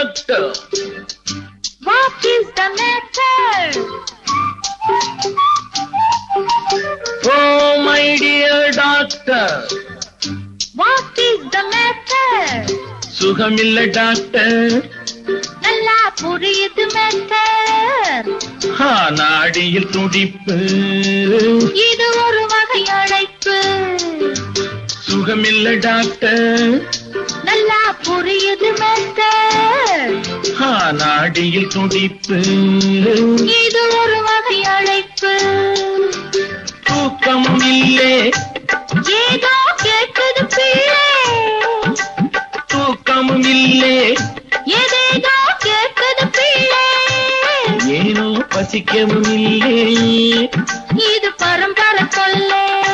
doctor. What is the matter? Oh, my dear doctor. What is the matter? சுகமில்ல doctor. நல்லா புரியுது matter. நாடியில் துடிப்பு. இது ஒரு வகை அழைப்பு. சுகமில்ல டாக்டர். நல்லா புரியுது matter. நாடியில் துடிப்பு. இது ஒரு வகை அழைப்பு. தூக்கமும் இல்லே. ஏதோ கேட்குது பிள்ளை. தூக்கமும் இல்லே. ஏதேதோ கேட்குது பிள்ளை. ஏனோ பசிக்கவும் இல்லே. இது பரம்பரை கொள்ளை.